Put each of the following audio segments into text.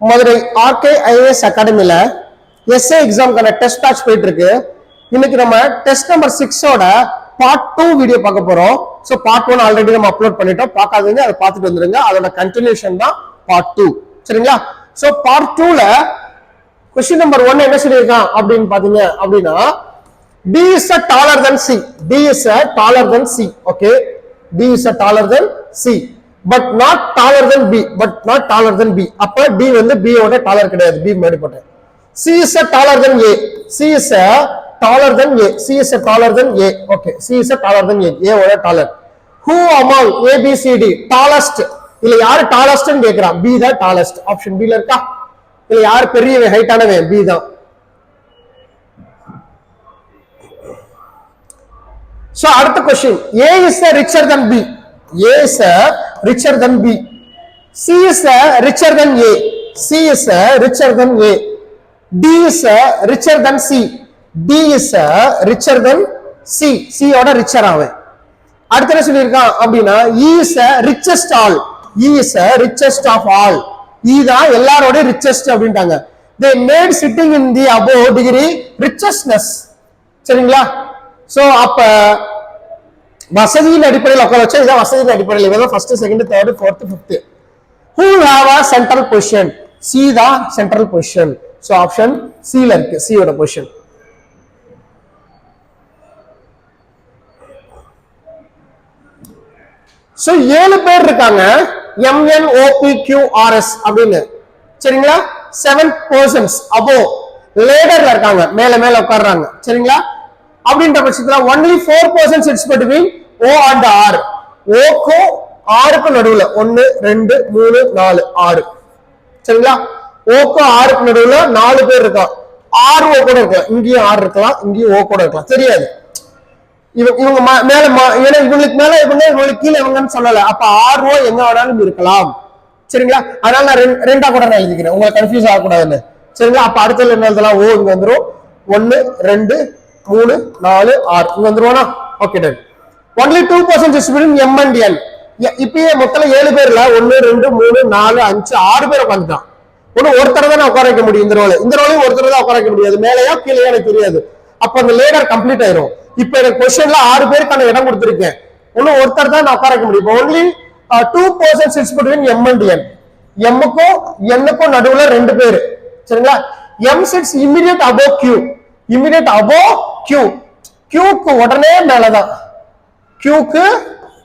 Madurai RK IAS அகாடமில SA எக்ஸாம்க்கான test batch போயிட்டு இருக்கு. இன்னைக்கு நம்ம டெஸ்ட் நம்பர் 6ஓட பார்ட் 2 வீடியோ பார்க்க போறோம். ஸோ பார்ட் 1 ஆல்ரெடி நம்ம அப்லோட் பண்ணிட்டோம். பார்க்காதீங்க, அதை பார்த்துட்டு வந்துருங்க. அதோட கண்டினியூஷன் தான் பார்ட் 2. சரிங்களா? ஸோ பார்ட் 2ல கொஸ்டின் நம்பர் 1 என்ன சொல்லியிருக்கான் அப்படின்னு பாத்தீங்க அப்படின்னா, D is a taller than C. D is a taller than C. Okay. D is a taller than C. But not taller than B. But not taller than B. அப்ப D வந்து B ஓட taller கிடையாது. B முன்னாடி போட்டேன். C is a taller than A. C is a taller than A. C is a taller than A. Okay. C is a taller than A. A ஓட taller. Who among A, B, C, D tallest? இல்ல யாரு tallest ன்னு கேக்குறான். B தான் tallest. Option B ல இருக்கா? இல்ல யார் பெரிய ஹைட்டானவன்? B தான். So அடுத்த question, A is a richer than B. A is a richer than B. C is a richer than A. C is a richer than A. D is a richer than C. D is a richer than C. C ஓட richer ஆவே. அடுத்த என்ன சொல்லியிருக்கான் அப்படின்னா, E is a richest all. E is a richest of all. E தான் எல்லாரோட richest அப்படின்ட்டாங்க. They made sitting in the above degree richestness. சரிங்களா? சோ அப்ப வசதியின் அடிப்படையில் உட்கார வச்சா இதான் வசதியின் அடிப்படையில். இவன் first second third fourth fifth. Who have a central position? C தான் central position. So option C ல இருக்கு. C ஓட பொசிஷன். சோ 7 பேர் இருக்காங்க. MNOPQRS அப்படின்னு. சரிங்களா? 7 persons above ladderல இருக்காங்க. மேல மேல உட்கார்றாங்க. சரிங்களா? அப்படின்ற பட்சத்துல only 4 persons sits between O and R. O க்கும் R க்கும் நடுவுல 1 2 3 4 6. சரிங்களா? O க்கும் R க்கும் நடுவுல 4 பேர் இருக்காங்க. R O கூட இருக்கலாம். இங்கேயும் R இருக்கலாம், இங்கேயும் O கூட இருக்கலாம். தெரியாது. இவங்க மேல ஏன்னா இவங்களுக்கு மேல இவங்களுக்கு கீழே இவங்கன்னு சொல்லல. அப்ப R O எங்க வேணாலும் இருக்கலாம். சரிங்களா? அதனால நான் ரெண்டா கூட நான் எழுதிக்கிறேன், உங்களுக்கு கன்ஃபியூஸ் ஆகக்கூடாதுன்னு. சரிங்களா? அப்ப அடுத்தது என்ன எழுதலாம்? O இங்க வந்துரும். 1 2 3 4 6 இங்க வந்துருவானா? Okay done. only 2 persons is between M and N. இப்பயே மொத்தம் 7 பேர்ல 1 2 3 4 5 6 பேர் உட்கார்ந்துட்டான். ஒருத்தர் தான் உட்கார வைக்க முடியும். இந்த ரோலையும் ஒருத்தர் தான் உட்கார வைக்க முடியாது. மேலையா கீழே எனக்கு தெரியாது. அப்ப அந்த லேடர் கம்ப்ளீட் ஆயிரும். இப்ப எனக்கு கொஸ்டின்ல 6 பேருக்கான இடம் கொடுத்திருக்கேன். ஒருத்தர் தான் நான் உட்கார வைக்க முடியும். only 2 persons is between M and N. M க்கும் N க்கும் நடுவுல 2 பேர். சரிங்களா? M sits immediate above Q. immediate above Q. Q க்கு உடனே மேலதான். Q க்கு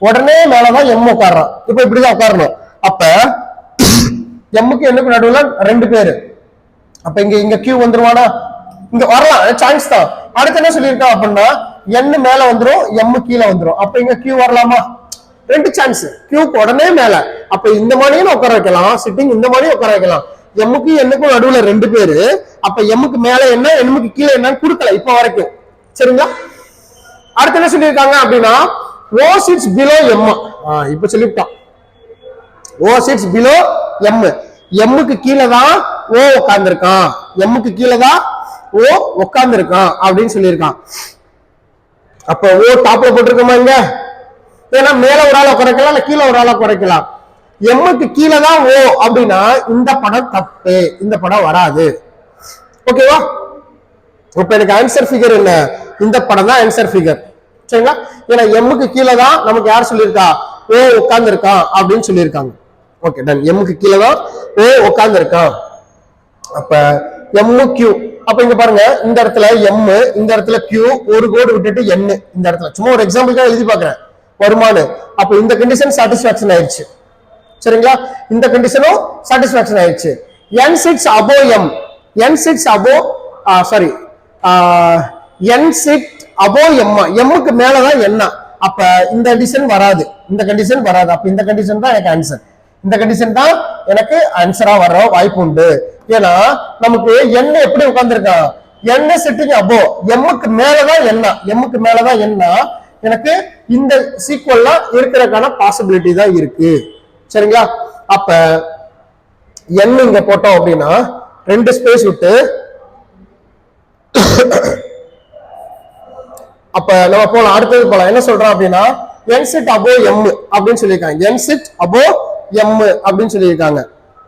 உடனே மேலதான் M உட்கார்றான். இப்ப இப்படிதான் உட்காரணும். அப்ப M க்கு N க்கு நடுவுல 2 பேர். அப்ப இங்க Q வந்துருவானா? இங்க வரலாம், சான்ஸ் தான். அடுத்து என்ன சொல்லியிருக்கான் அப்படின்னா, N மேல வந்துரும், M கீழே வந்துரும். அப்ப இங்க Q வரலாமா? 2 சான்ஸ். Q க்கு உடனே மேல. அப்ப இந்த மாதிரியும் உட்கார வைக்கலாம், சிட்டிங் இந்த மாதிரியும் உட்கார வைக்கலாம். M க்கு N க்கும் நடுவுல 2 பேரு. அப்ப M க்கு மேல என்ன, N க்கு கீழே என்னன்னு கொடுக்கல இப்ப வரைக்கும். சரிங்களா? அடுத்து என்ன சொல்லியிருக்காங்க அப்படின்னா, O sits below M. இப்ப சொல்லிட்டான். O sits below M. M க்கு கீழே தான் O உட்கார்ந்துருக்கான். M க்கு கீழே தான் O உட்கார்ந்துருக்கான் அப்படின்னு சொல்லியிருக்கான். அப்ப O டாப்ல போட்டிருக்கோமா இங்க? ஏன்னா மேல ஒரு ஆளை குறைக்கலாம், இல்ல கீழே ஒரு ஆளை குறைக்கலாம். M க்கு கீழே தான் O அப்படின்னா இந்த படம் தப்பு, இந்த படம் வராது. ஓகேவா? இப்ப எனக்கு ஆன்சர் ஃபிகர் என்ன? இந்த படம் தான் ஆன்சர் ஃபிகர். சரிங்களா? ஏன்னா M க்கு கீழே தான் நமக்கு யார் சொல்லியிருக்கா? O உட்கார்ந்து இருக்கான் அப்படின்னு சொல்லியிருக்காங்க. Okay done. M க்கு கீழே தான் O உட்கார்ந்து இருக்கான். அப்ப M Q. அப்ப இங்க பாருங்க, இந்த இடத்துல M, இந்த இடத்துல Q, ஒரு கோடு விட்டுட்டு N. இந்த இடத்துல சும்மா ஒரு எக்ஸாம்பிளுக்காக எழுதி பாக்குறேன் வருமானு. அப்ப இந்த கண்டிஷன் சாட்டிஸ்பாக்சன் ஆயிடுச்சு. சரிங்களா? இந்த கண்டிஷனும் சாட்டிஸ்பாக்சன் ஆயிடுச்சு. N sits above M. N sits above N sit above M. M க்கு மேலதான் என்ன. அப்ப இந்த கண்டிஷன் வராது, இந்த கண்டிஷன் வராது. அப்ப இந்த கண்டிஷன் தான் எனக்கு ஆன்சர். இந்த கண்டிஷன் தான் எனக்கு ஆன்சரா வர வாய்ப்பு உண்டு. ஏன்னா நமக்கு N எப்படி உட்கார்ந்துருக்கான்? N sitting above. M க்கு மேலதான் என்ன. M க்கு மேலதான் என்ன. எனக்கு இந்த சீக்வல்லாம் இருக்கிறதுக்கான பாசிபிலிட்டி தான் இருக்கு. சரிங்களா? அப்ப N இங்க போட்டோம் அப்படின்னா 2 ஸ்பேஸ் விட்டு அப்ப நம்ம போலாம், அடுத்தது போலாம். என்ன சொல்றோம் அப்படின்னா, N sit above M அப்படின்னு சொல்லியிருக்காங்க. N sit above M அப்படின்னு சொல்லியிருக்காங்க.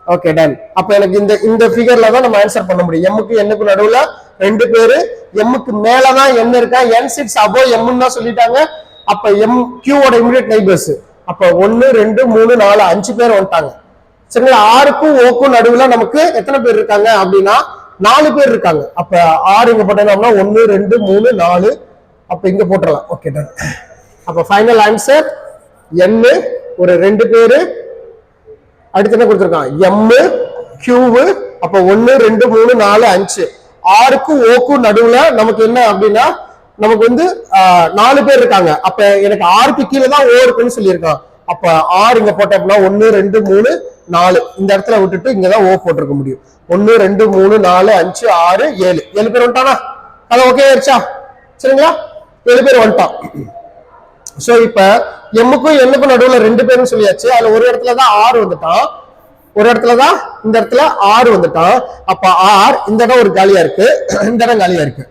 Okay done. அப்ப எனக்கு இந்த ஃபிகர்ல தான் நம்ம ஆன்சர் பண்ண முடியும். எம்முக்கு எண்ணுக்கு நடுவுல ரெண்டு பேரு, எம்முக்கு மேலதான் என் இருக்கா, n sits above m ன்னு தான் சொல்லிட்டாங்க. அப்ப m q ஓட இமிடியேட் நெய்பர்ஸ் அப்ப 1 2 3 4 5 பேர் வந்துட்டாங்க. சரிங்களா? ஆருக்கும் ஓக்கும் நடுவுல நமக்கு எத்தனை பேர் இருக்காங்க அப்படின்னா 4 பேர் இருக்காங்க. அப்ப ஆறு இங்க போட்டோம்னா 1 2 3 4, அப்ப இங்க போட்டுறலாம். Okay done. அப்ப ஃபைனல் ஆன்சர் n ஒரு 2 பேரு, அடுத்து என்ன கொடுத்திருக்கான் m q, அப்ப 1 2 3 4 5, ஆருக்கும் ஓக்கும் நடுவுல நமக்கு என்ன அப்படின்னா நமக்கு வந்து 4 பேர் இருக்காங்க. அப்ப எனக்கு ஆருக்கு கீழே தான் ஓ இருக்குன்னு சொல்லியிருக்கான். அப்ப ஆறு இங்க போட்ட அப்படின்னா 1 2 3 4, இந்த இடத்துல விட்டுட்டு இங்கதான் ஓ போட்டிருக்க முடியும். 1 2 3 4 5 6 7, 7 பேர் வந்துட்டானா? அது ஓகே ஆயிடுச்சா? சரிங்களா? 7 பேர் வந்துட்டான். சோ இப்ப எம்முக்கும் எண்ணுக்கும் நடுவுல 2 பேரும் சொல்லியாச்சு. அதுல ஒரு இடத்துலதான் ஆறு வந்துட்டான், ஒரு இடத்துலதான் இந்த இடத்துல ஆறு வந்துட்டான். அப்ப ஆர் இந்த இடம் ஒரு காலியா இருக்கு, இந்த இடம் காலியா இருக்கு.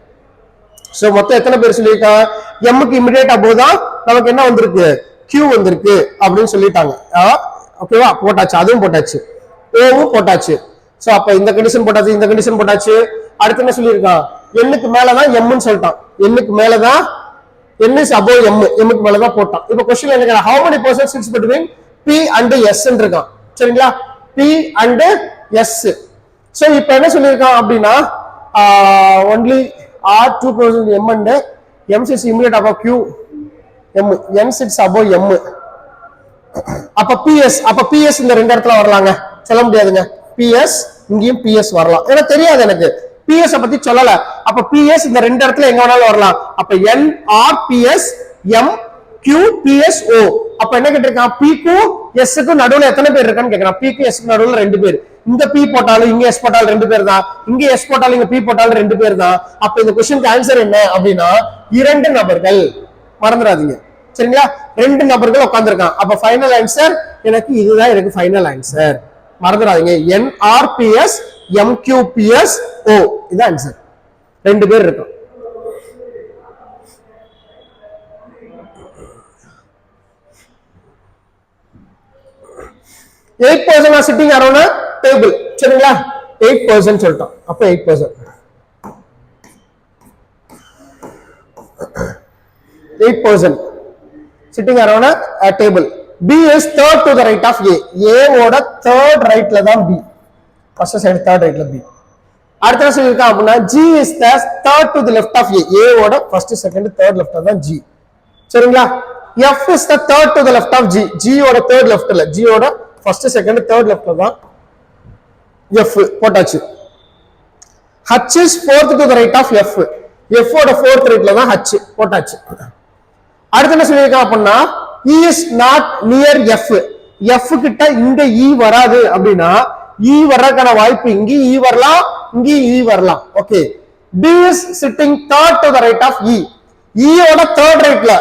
சோ மொத்தம் எத்தனை பேர் சொல்லியிருக்காங்க? எம்முக்கு இமிடியேட் அப்போதான் நமக்கு என்ன வந்திருக்கு, கியூ வந்திருக்கு அப்படின்னு சொல்லிட்டாங்க. ஓகேவா? போட்டாச்சு, அதுவும் போட்டாச்சு, ஓவும் போட்டாச்சு. சோ அப்ப இந்த கண்டிஷன் போட்டாச்சு, இந்த கண்டிஷன் போட்டாச்சு. அடுத்து என்ன சொல்லியிருக்கான், எண்ணுக்கு மேலதான் எம்னு சொல்லிட்டான். எண்ணுக்கு மேலதான் n is above m, எம்முக்கு மேலதான் போட்டான். இப்ப கொஸ்டின் என்ன, how many persons sits between p and s ன்னு இருக்கான். சரிங்களா? p and s. சோ இப்ப என்ன சொல்லியிருக்கான் அப்படின்னா only r 2% m and m sits immediate above q, m sits above m. அப்ப ps, அப்ப ps இந்த ரெண்டு இடத்துல வரலாங்க, சொல்ல முடியாதுங்க. ps இங்கேயும் ps வரலாம், ஏன்னா தெரியாது எனக்கு, ps பத்தி சொல்லல. அப்ப ps இந்த ரெண்டு இடத்துல எங்க வேணாலும் வரலாம். அப்ப n r ps m q ps o. அப்ப என்ன கேட்டிருக்கான், p க்கும் s க்கும் நடுவுல எத்தனை பேர் இருக்கான்னு கேக்குறான். p க்கு s க்கு நடுவுல 2 பேர். இங்க p போட்டாலும் இங்க s போட்டாலும் 2 பேர் தான், இங்க s போட்டாலும் இங்க p போட்டாலும் 2 பேர் தான். அப்ப இந்த क्वेश्चनக்கு ஆன்சர் என்ன அப்படின்னா 2 நபர்கள். மறந்துடாதீங்க. சரிங்களா? 2 நபர்கள் உட்கார்ந்திருக்கான். அப்ப ஃபைனல் ஆன்சர் எனக்கு இதுதான், எனக்கு ஃபைனல் ஆன்சர். மறந்துடாதீங்க, n r ps m q ps o, இது ஆன்சர். 2 பேர் இருக்கும். Eight person are sitting around a table. சரிங்களா? 8% சொல்லிட்டோம். அப்ப 8%. 8% sitting around a table. B is third to the right of A. A ஓட third rightல தான் B. First side third rightல B. அடுத்த சொல்லிருக்கா அப்படின்னா G is the third to the left of A. A ஓட first second third left தான் G. சரிங்களா? F is the third to the left of G. G ஓட third left இல்ல, G ஓட first second third leftல தான் F போட்டாச்சு. H is fourth to the right of F. F ஓட fourth rightல தான் H போட்டாச்சு. அடுத்து என்ன சொல்லிருக்கா அப்படின்னா E is not near F. F கிட்ட இங்க E வராது அப்படின்னா E வர்றதுக்கான வாய்ப்பு இங்க E வரலாம், இங்க E வரலாம். Okay. D is sitting third to the right of E. E ஓட third rightல,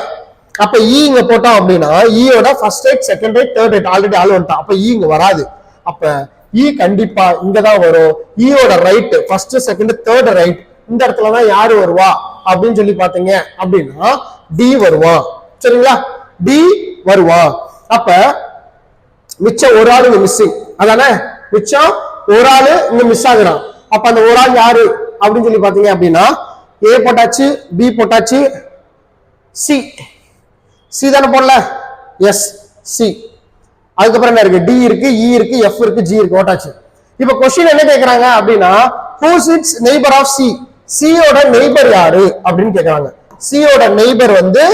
அப்ப E இங்க போட்டோம் அப்படின்னா E ஓட first right, second right, third right already ஆள் வந்துட்டான். அப்ப E இங்க வராது. அப்ப E கண்டிப்பா இங்க தான் வரும். E ஓட right first second third right இந்த இடத்துல தான் யாரு வருவா அப்படின்னு சொல்லி பாத்தீங்க அப்படின்னா D வருவான். சரிங்களா? D வருவான். அப்ப மிச்சம் ஒரு ஆள் இங்க மிஸ்ஸிங், அதானே? மிச்சம் ஒரு ஆளு இங்க மிஸ் ஆகுறான். அப்ப அந்த ஒரு ஆள் யாரு அப்படின்னு சொல்லி பாத்தீங்க அப்படின்னா A போட்டாச்சு, B போட்டாச்சு, C, C தானே போடல? Yes, C. அதுக்கப்புறம் என்ன இருக்கு? D இருக்கு, E இருக்கு, F இருக்கு, G இருக்கு, போட்டாச்சு. இப்ப கொஸ்டின் என்ன கேக்குறாங்க அப்படின்னா who sits neighbor of C? C ஓட நெய்பர் யாரு அப்படின்னு கேக்குறாங்க. C ஓட நெய்பர் வந்து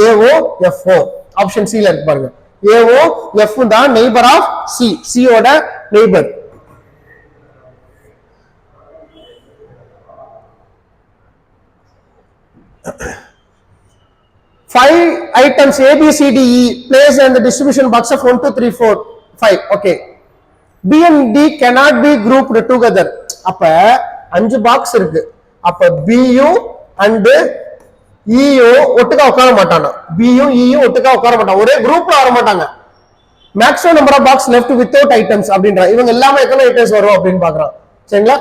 AO FO. ஆப்ஷன் C ல இருக்கு பாருங்க. AO F தான் நெய்பர் ஆஃப் C. C ஓட neighbour. Five items A, B, C, D, E placed in the distribution box of 1 2 3 4 5. Okay. B and D cannot be grouped together. அப்ப 5 box இருக்கு. அப்ப B யும் and E யும் ஒட்டுக்கா உட்கார மாட்டாங்க. B யும் E யும் ஒட்டுக்கா உட்கார மாட்டாங்க. ஒரே குரூப்ல வர மாட்டாங்க. Maximum number of box left without items அப்படின்ற இவங்க எல்லாமே எத்தனை ஐட்டம்ஸ் வரும் அப்படின்னு பாக்குறான். சரிங்களா?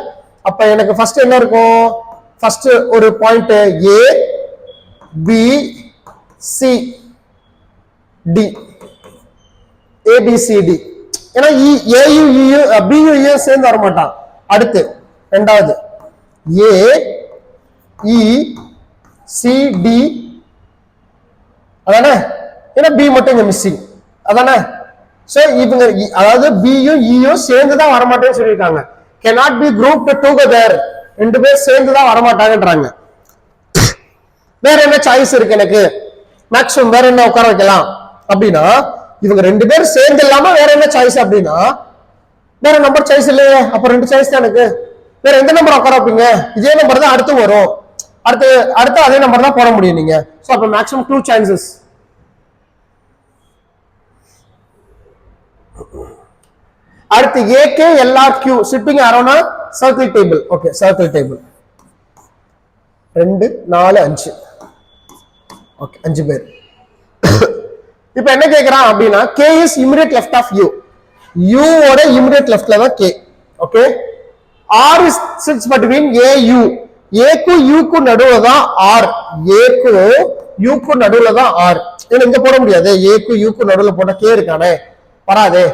அப்ப எனக்கு ஃபர்ஸ்ட் என்ன இருக்கும்? ஃபர்ஸ்ட் ஒரு point A, B, C, D, A, B, C, D. ஏன்னா பியும் சேர்ந்து வர மாட்டான். அடுத்து ரெண்டாவது ஏ இ சி டி அதானே, ஏன்னா பி மட்டும் இங்க மிஸ்ஸிங் அதானே. சோ இவங்க அதாவது பியும் இயும் சேர்ந்து தான் வரமாட்டேன்னு சொல்லியிருக்காங்க. cannot be grouped together, ரெண்டு பேர் சேர்ந்து தான் வரமாட்டாங்கன்றாங்க. வேற என்ன சாய்ஸ் இருக்கு எனக்கு, மேக்ஸிமம் வேற என்ன உட்கார வைக்கலாம் அப்படின்னா, இவங்க ரெண்டு பேர் சேர்ந்து இல்லாம வேற என்ன சாய்ஸ் அப்படின்னா, வேற நம்பர் சாய்ஸ் இல்லையே, அப்ப ரெண்டு சாய்ஸ் தான் எனக்கு. வேற எந்த நம்பர் உட்கார வைப்பீங்க, இதே நம்பர் தான் அடுத்து வரும், அடுத்து அதே நம்பர் தான் போட முடியும் நீங்க. சோ அப்ப மேக்ஸிமம் 2 சான்சஸ். அடுத்து AK LRQ sitting around a circle table. Okay, circle table 2 4 5. Okay, 5 பேர். இப்போ என்ன கேக்குறான் அப்படின்னா, K is immediate left of U. U ஓட immediate leftல தான் K. Okay, R is sits between AU. A க்கு U க்கு நடுவுல தான் R. A க்கு U க்கு நடுவுல தான் R. ஏன்னா இங்க போட முடியாது, A க்கு U க்கு நடுவுல போட்டா K இருக்கானே, வராதே.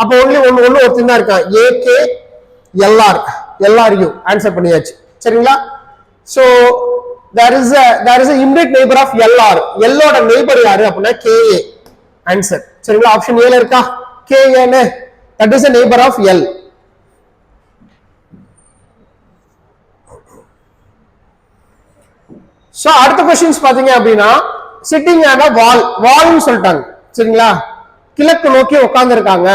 அப்ப ஒன்லி ஒன்னு ஒருத்தன் தான் இருக்கான், AK LRU. ஆன்சர் பண்ணியாச்சு சரிங்களா. So there is a immediate neighbor of LR. L ஓட நெய்பர் யாரு அப்படின்னா KA. ஆன்சர் சரிங்களா, ஆப்ஷன் ஏல இருக்கா KA னே, that is a neighbor of L. So அடுத்த क्वेश्चंस பாத்தீங்க அப்படின்னா, சிட்டிங் ஆன் a வால்னு சொல்லிட்டாங்க சரிங்களா. கிழக்கு நோக்கி உட்கார்ந்து இருக்காங்க,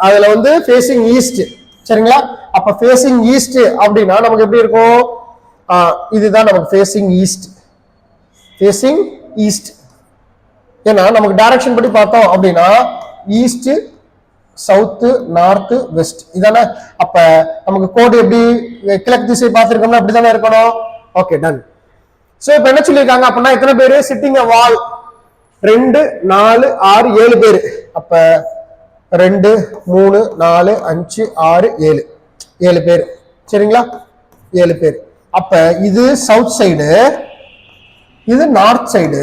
அதுல வந்து ஃபேசிங் ஈஸ்ட் சரிங்களா. அப்ப ஃபேசிங் ஈஸ்ட் அப்படின்னா நமக்கு எப்படி இருக்கும், இதுதான் நமக்கு ஃபேசிங் ஈஸ்ட். ஏன்னா நமக்கு டைரக்ஷன் படி பார்த்தோம் அப்படின்னா ஈஸ்ட் சவுத் நார்த் வெஸ்ட் இதானே. அப்ப நமக்கு கோடு எப்படி கிழக்கு திசை பார்த்திருக்கோம்னா அப்படிதானே இருக்கணும். Okay, done. சோ இப்ப என்ன சொல்லியிருக்காங்க அப்படின்னா, எத்தனை பேரு சிட்டிங் அ வால், 2 4 6 7 பேரு. அப்ப 2 3 4 5 6 7 பேர் சரிங்களா, 7 பேர். அப்ப இது சவுத் சைடு, இது நார்த் சைடு,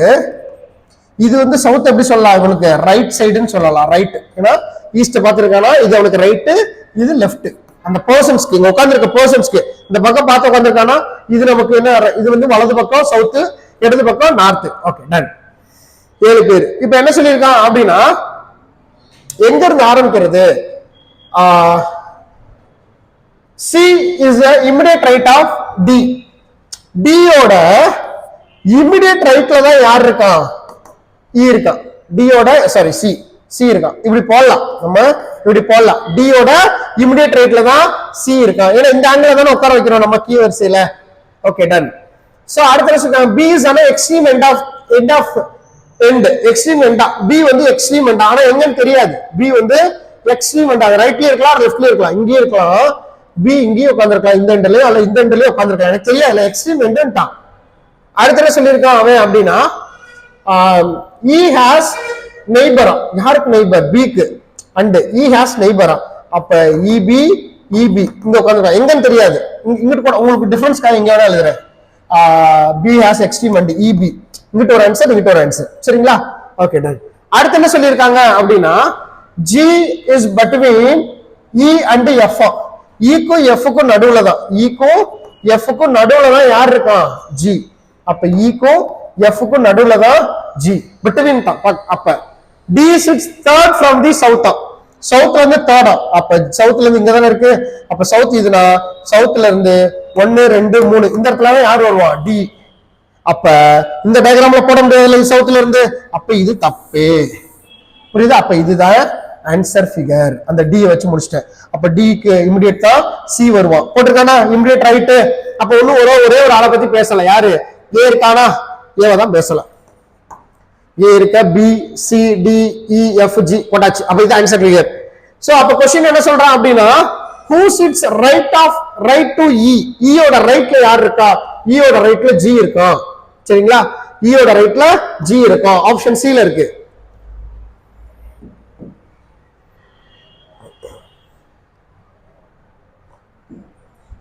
இது வந்து சவுத் எப்படி சொல்லலாம், இவனுக்கு ரைட் சைடுன்னு சொல்லலாம். ரைட், ஏன்னா ஈஸ்ட் பார்த்திருக்கானா, இது அவனுக்கு ரைட்டு, இது லெஃப்ட். அந்த பர்சன்ஸ்க்கு இங்க உட்கார்ந்துருக்க பர்சன்ஸ்க்கு இந்த பக்கம் பார்த்து உட்காந்துருக்கானா, இது நமக்கு என்ன, இது வந்து வலது பக்கம் சவுத், இடது பக்கம் நார்த். Okay, ton. 7 பேர். இப்ப என்ன சொல்லியிருக்கான் அப்படின்னா, எங்க இருந்து ஆரம்பிக்கிறது, C is the immediate right of D. D ஓட immediate rightல தான் யார் இருக்கான், E இருக்கான். D ஓட சாரி C இருக்கான். இப்படி போடலாம், நம்ம இப்படி போடலாம். D ஓட immediate rightல தான் C இருக்கான், ஏன்னா இந்த ஆங்கிள் தானே உட்கார வைக்கிறோம் நம்ம கீ வரிசையில. Okay, done. சோ அடுத்த B is an extreme end of extreme எண்டா. B வந்து எக்ஸ்ட்ரீம் எண்டா, ஆனா எங்கன்னு தெரியாது. B வந்து எக்ஸ்ட்ரீம் எண்டா, ரைட்லயே இருக்கலாம் லெஃப்ட்லயே இருக்கலாம், இங்கேயே இருக்கலாம். B இங்கேயே உட்காந்துருக்கலாம், இந்த எண்ட்லயோ அல்ல இந்த எண்ட்லயோ உட்காந்துருக்கலாம், எனக்கு தெரியல. எக்ஸ்ட்ரீம் எண்டான். அடுத்த என்ன சொல்லியிருக்கான் அவன் அப்படின்னா, E has நெய்பரா. யாருக்கு நெய்பர், B க்கு. And E has நெய்பரா. அப்ப EB இங்க உட்காந்துருக்கான், எங்கன்னு தெரியாது. இங்கிட்டு கூட உங்களுக்கு டிஃபரன்ஸ்க்காக இங்க வேணா எழுதுறேன். B has extreme and EB. இங்கிட்ட ஒரு ஆன்சர், இங்கிட்ட ஒரு ஆன்சர் சரிங்களா. Okay, done. அடுத்து என்ன சொல்லியிருக்காங்க அப்படின்னா, G is between E and F. E க்கும் F க்கும் நடுவுல தான், E க்கும் F க்கும் நடுவுல தான் யார் இருக்கான், G. அப்ப E க்கும் F க்கும் நடுவுல தான் G, between தான். அப்ப D sits third from the south. சவுத்ல இருந்து தேர்டா, அப்ப சவுத்ல இருந்து இங்க தானே இருக்கு. அப்ப சவுத் இதுனா சவுத்ல இருந்து 1 2 3 இந்த இடத்துல யார் வருவான், D. அப்ப இந்த டயக்ராம்ல போட முடியாது சவுத்ல இருந்து, அப்ப இது தப்பு, புரியுதா. அப்ப இதுதான் ஆன்சர் ஃபிகர். அந்த D வச்சு முடிச்சிட்டேன். அப்ப D க்கு இமிடியேட் தான் C வருவான், போட்டிருக்கானா இமிடியேட் ரைட். அப்ப ஒரே ஒரு ஆளை பத்தி பேசல, யாரு, A இருக்கானா, ஏவ தான் பேசலாம். A இருக்க, B C D E F G போட்டாச்சு. அப்ப இது ஆன்சர் ஃபிகர். சோ அப்ப क्वेश्चन என்ன சொல்றான் அப்படின்னா, who sits right to E. E ஓட ரைட்ல யார் இருக்கா, E ஓட ரைட்ல G இருக்கும் சரிங்களா. E ஓட ரைட்ல G இருக்கும், ஆப்ஷன் C ல இருக்கு.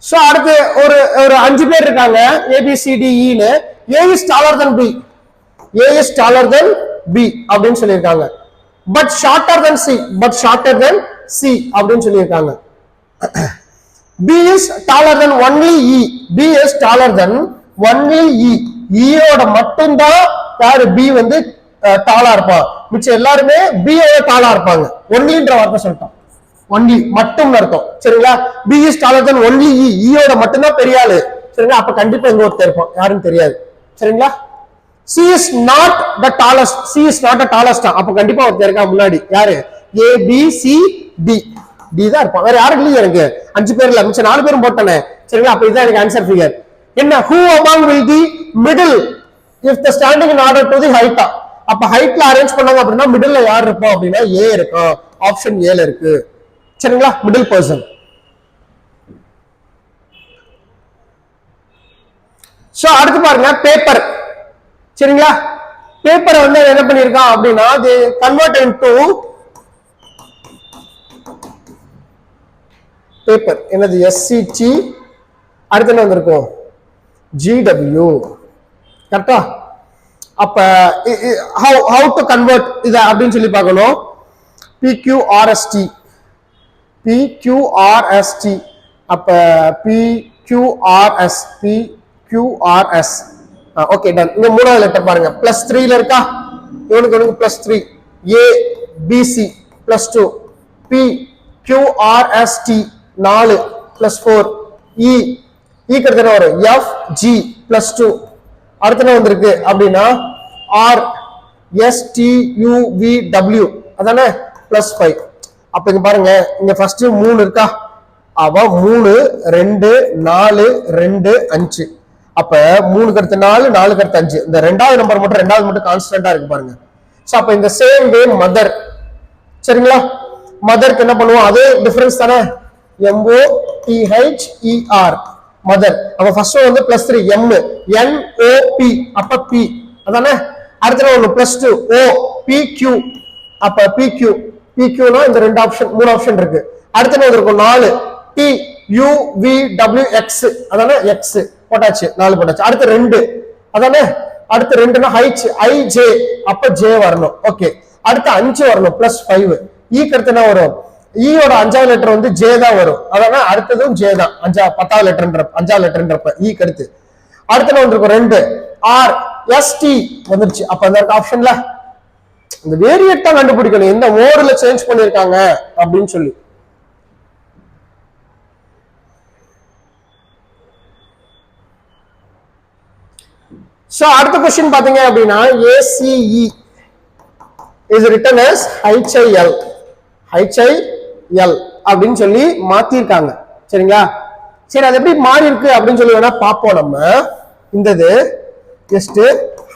சோ அடுத்து ஒரு 5 பேர் இருக்காங்க, ABCDE னு. A is taller than B, A is taller than B அப்படின்னு சொல்லியிருக்காங்க. But shorter then C, but shorter then C அப்படின்னு சொல்லியிருக்காங்க. B is taller than only E. B is taller than only E. E ஓட மட்டும்தான் யாரு B வந்து டாலா இருப்பான், மிச்சம் எல்லாருமே B ஓட டாலா இருப்பாங்க. ஒன்லின்ற வார்த்தை சொல்லிட்டோம், ஒன்லி மட்டும் அர்த்தம். சரிங்களா? B is taller than only E. E ஓட மட்டும்தான் பெரிய ஆளு. சரிங்களா? அப்ப கண்டிப்பா இங்க ஒருத்தர் இருப்பான், யாருன்னு தெரியாது. சரிங்களா? C is not the tallest. C is not the tallest. அப்ப கண்டிப்பா ஒருத்தர் இருக்கா முன்னாடி, யாரு? A B C D. D தான் இருப்பான், வேற யாரும் இல்லையா? எனக்கு 5 பேர்ல மிச்சம் 4 பேரும் போட்டானே. சரிங்களா? அப்ப இதுதான் எனக்கு ஆன்சர் ஃபிகர். என்ன? Who among will be middle if the standing in order to the height? அப்ப ஹைட்ல அரேஞ்ச் பண்ணாங்க அப்படின்னா மிடில்ல யார் இருப்போம் அப்படின்னா A இருக்கும். ஆப்ஷன் ஏல இருக்கு. சரிங்களா? Middle person. சோ அடுத்து பாருங்க பேப்பர். சரிங்களா? பேப்பரை வந்து என்ன பண்ணிருக்கான் அப்படின்னா they convert into பேப்பர். என்னது? SCT. அடுத்து என்ன வந்திருக்கும்? GW. கரெக்டா? அப்ப how to convert இத அப்படின்னு சொல்லி பார்க்கணும். PQRST. PQRST. அப்ப PQRS. PQRS. Okay done. இங்க மூணாவது லெட்டர் பாருங்க, +3 ல இருக்கா? இவனுக்கு +3. A BC +2. PQRST 4 +4. E அடுத்து என்ன வரும்? FG +2. அடுத்து என்ன வந்திருக்கு அப்படின்னா RSTUVW, அதானே? +5. அப்ப இங்க பாருங்க, இங்க ஃபர்ஸ்ட் 3 இருக்கா? அவ 3 2 4 2 5. அப்ப 3 அடுத்து 4 4 அடுத்து 5. இந்த ரெண்டாவது மட்டும் கான்ஸ்டன்டா இருக்கு பாருங்க. சோ அப்ப இந்த சேம் வே மதர். சரிங்களா? மதருக்கு என்ன பண்ணுவோம்? அதே டிஃபரன்ஸ் தானே? MOTHER mother. அப்ப ஃபர்ஸ்ட் வந்து +3 M NOP அப்ப P, அதானே? அடுத்து ஒன்னு +2 O PQ அப்ப PQ. PQனா இந்த ரெண்டு ஆப்ஷன் 3 ஆப்ஷன் இருக்கு. அடுத்து என்ன இருக்கும்? 4 TUVWX, அதானே? X போட்டாச்சு, 4 போட்டாச்சு. அடுத்து 2, அதானே? அடுத்து 2னா IJ அப்ப J வரணும். ஓகே. அடுத்து 5 வரணும், +5. E அடுத்து என்ன வரும்? E ஓட 5வது லெட்டர் வந்து J தான் வரும், அதானே? அடுத்ததும் J தான். 10வது லெட்டர்ன்றப்ப E அடுத்து என்ன வந்திருக்கும்? 2 RST வந்துருச்சு. அப்ப அந்த ஆப்ஷன்ல இந்த வேரியேட் தான் கண்டுபிடிக்கணும், எந்த மோடுல சேஞ்ச் பண்ணிருக்காங்க அப்படின்னு சொல்லி. சோ அடுத்த क्वेश्चन பாத்தீங்க அப்படின்னா ACE is written as HIL அப்படின்னு சொல்லி மாத்திருக்காங்க. சரிங்களா? சரி, அது எப்படி மாறி இருக்கு அப்படின்னு சொல்லி வேணா பாப்போம். நம்ம இந்தது ஜஸ்ட்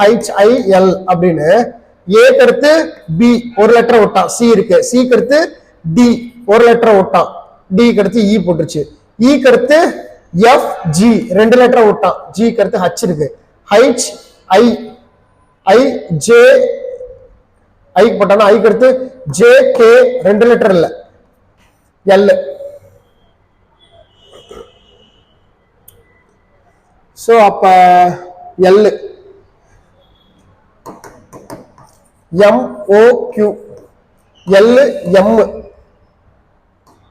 HIL அப்படின்னு A கடுத்து B ஒரு லெட்டர் விட்டான், C இருக்கு. C கடுத்து D ஒரு லெட்டர் விட்டான், D கடுத்து E போட்டுருச்சு. E கடுத்து FG 2 லெட்டர் விட்டான், G கடுத்து H இருக்கு. HIJ I போட்டானா I கடுத்து JK 2 லெட்டர் இல்ல L. சோ அப்ப L MOQ L M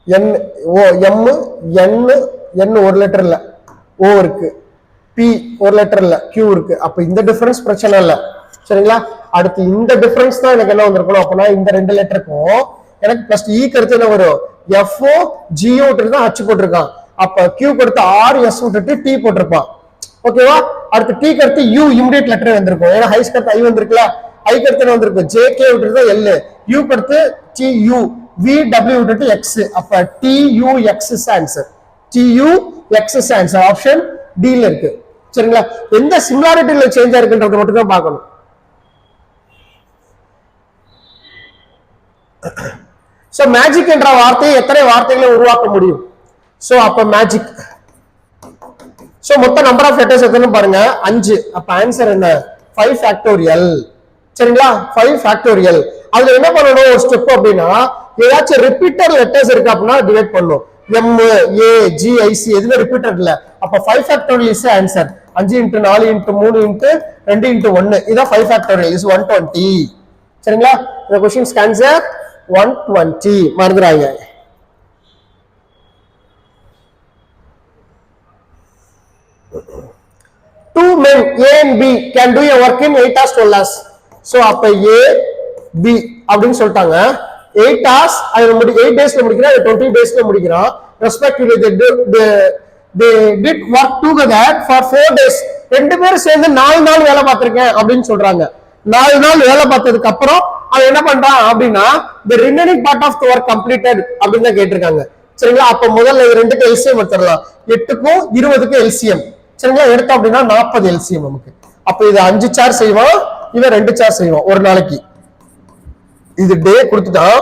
N O M N ஒரு லெட்டர் இல்ல, O இருக்கு. P ஒரு லெட்டர் இல்ல, Q இருக்கு. அப்ப இந்த டிஃபரன்ஸ் பிரச்சனை இல்ல. சரிங்களா? அடுத்து இந்த டிஃபரன்ஸ் தான் எனக்கு என்ன வந்திருக்கணும் அப்படின்னா இந்த 2 லெட்டருக்கும் எனக்கு பிளஸ் E கடுத்து என்ன வரும்? FO GO விட்டு தான் H போட்டிருக்கான். அப்ப Q கடுத்து RS விட்டுட்டு T போட்டிருப்பான். ஓகேவா? அடுத்து T கடுத்து U இமிடியேட் லெட்டர் வந்திருக்கும், ஏன்னா ஹைஸ் கடுத்து I வந்திருக்குல்ல. I கடுத்து என்ன வந்திருக்கும்? JK விட்டுட்டு தான் L. U கடுத்து TU VW விட்டுட்டு X. அப்ப TUX is answer. TUX is answer. Option D ல இருக்கு. சரிங்களா? எந்த சிமிலாரிட்டில சேஞ்ச் ஆயிருக்குன்றத மட்டும் தான் பார்க்கணும். சோ மேஜிக் என்ற வார்த்தையை எத்தனை வார்த்தைகளை உருவாக்க முடியும்? சோ அப்ப மேஜிக். சோ மொத்த நம்பர் ஆஃப் லெட்டர்ஸ் எத்தனை பாருங்க? 5. அப்ப ஆன்சர் என்ன? 5 ஃபேக்டோரியல். சரிங்களா? 5 ஃபேக்டோரியல். அதுல என்ன பண்ணணும் ஒரு ஸ்டெப் அப்படின்னா, ஏதாச்சும் ரிப்பீட்டட் லெட்டர்ஸ் இருக்கு அப்படின்னா டிவைட் பண்ணணும். M A G I C எதுவுமே ரிப்பீட்டட் இல்ல. அப்ப 5 ஃபேக்டோரியல் இஸ் ஆன்சர். 5 × 4 × 3 × 2 × 1 இதான் 5 ஃபேக்டோரியல் இஸ் 120. சரிங்களா? இந்த questions answer 120 மறந்துறாங்க. Two men A and B can do a work in 8 hours 12 hours. So அப்ப A B அப்படின்னு சொல்லிட்டாங்க. 8 hours 8 daysல முடிக்கிறான், 20 daysல முடிக்கிறான். Respectively they did work together for 4 days. ரெண்டு பேரும் சேர்ந்து 4 நாள் வேலை பார்த்திருக்கேன் அப்படின்னு சொல்றாங்க. 4 நாள் வேலை பார்த்ததுக்கு அப்புறம் அவன் என்ன பண்றான் அப்படின்னா the remaining part of the work completed அப்படின்னு தான் கேட்டிருக்காங்க. சரிங்களா? அப்ப முதல்ல இது ரெண்டுக்கு எல்சிஎம் எடுத்துடலாம். 8க்கும் 20க்கும் எல்சிஎம். சரிங்களா? எடுத்தோம் அப்படின்னா 40 எல்சிஎம் நமக்கு. அப்ப இது 5 சார் செய்வான், இவன் 2 சார் செய்வான் ஒரு நாளைக்கு. இது டே கொடுத்துட்டான்.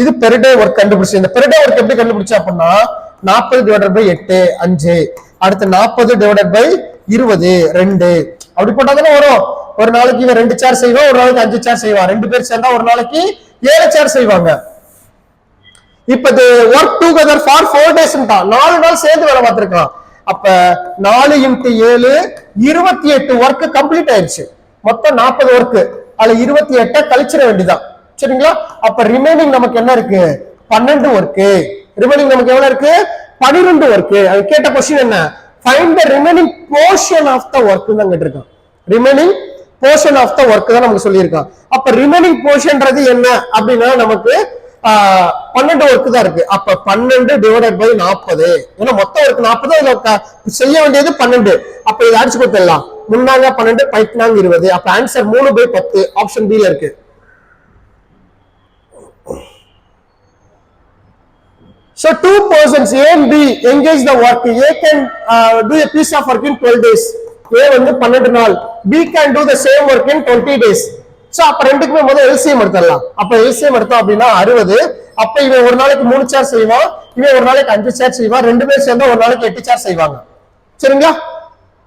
இது பெர் டே ஒர்க் கண்டுபிடிச்சு. இந்த பெர் டே ஒர்க் எப்படி கண்டுபிடிச்சா அப்படின்னா 40 டிவைடட் பை 8 5, அடுத்து 40 டிவைடட் பை 20 2 அப்படி போட்டாதானே வரும். ஒரு நாளைக்கு இவன் 2 சார் செய்வான், ஒரு நாளைக்கு 5 சார் செய்வான். 2 பேர் சேர்ந்தா ஒரு நாளைக்கு 7 சார் செய்வாங்க. இப்ப இது ஒர்க் டுகெதர் ஃபார் 4 days 4 நாள் சேர்ந்து வேலை பார்த்திருக்கான். அப்ப 4 × 7 28 ஒர்க் கம்ப்ளீட் ஆயிருச்சு. மொத்தம் 40 ஒர்க். அதுல 28 கழிச்சிட வேண்டியதான். சரிங்களா? அப்ப ரிமைனிங் நமக்கு என்ன இருக்கு? 12 ஒர்க். ரிமைனிங் நமக்கு எவ்வளவு இருக்கு? 12 ஒர்க். அது கேட்ட क्वेश्चन என்ன? Find the remaining portion of the work தான் கேட்டிருக்கான். Remaining portion of the work தான் நமக்கு சொல்லியிருக்கான். அப்ப ரிமைனிங் போர்ஷன்றது என்ன அப்படின்னா நமக்கு 12 ஒர்க் தான் இருக்கு. அப்ப 12 டிவைடட் பை 40. ஏன்னா மொத்தம் ஒர்க் 40, இதுல செய்ய வேண்டியது 12. அப்ப இதை அடிச்சு கொடுத்துடலாம். முன்னாங்க 12 பைத்னாங்க 20. அப்ப ஆன்சர் 3/10 ஆப்ஷன் பி ல இருக்கு. So two persons A and B engage the work. A can do a piece of work in 12 days. A வந்து 12 நாள். B can do the same work in 20 days. So அப்ப ரெண்டுக்குமே முதல்ல LCM எடுத்துடலாம். அப்ப LCM எடுத்தோம் அப்படின்னா 60. அப்ப இவன் ஒரு நாளைக்கு 3 சார் செய்வான், இவன் ஒரு நாளைக்கு 5 சார் செய்வான். 2 பேர் சேர்ந்தா ஒரு நாளைக்கு 8 சார் செய்வாங்க. சரிங்களா?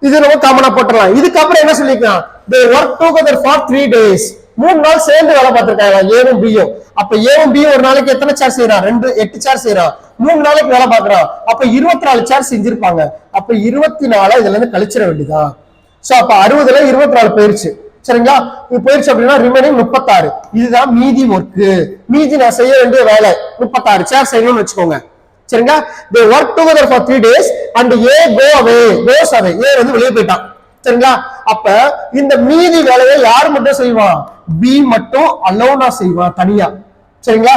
இது நம்ம காமனா போட்டுடலாம். இதுக்கப்புறம் என்ன சொல்லிக்கலாம்? they work together for 3 days. 3 நாள் சேர்ந்து வேலை பார்த்திருக்காங்க ஏவும் பியும். அப்ப ஏவும் பியும் ஒரு நாளைக்கு எத்தனை சார் செய்யறான்? 8 சார் செய்யறான். 3 நாளைக்கு வேலை பார்க்கறான். அப்ப 24 சார் செஞ்சிருப்பாங்க. அப்ப 24 இதுல இருந்து கழிச்சிட வேண்டியதா. சோ அப்ப 60ல 24 போயிருச்சு. சரிங்களா? இது போயிருச்சு அப்படின்னா ரிமைனிங் 36. இதுதான் மீதி ஒர்க். மீதி நான் செய்ய வேண்டிய வேலை 36 சார் செய்யணும்னு வச்சுக்கோங்க. சரிங்களா? they work together for 3 days and A goes away. A வந்து வெளியே போயிட்டான். சரிங்களா? அப்ப இந்த மீதி வேலையை யார் மட்டும் செய்வான்? B மட்டும் அலோனா செய்வான் தனியா. சரிங்களா?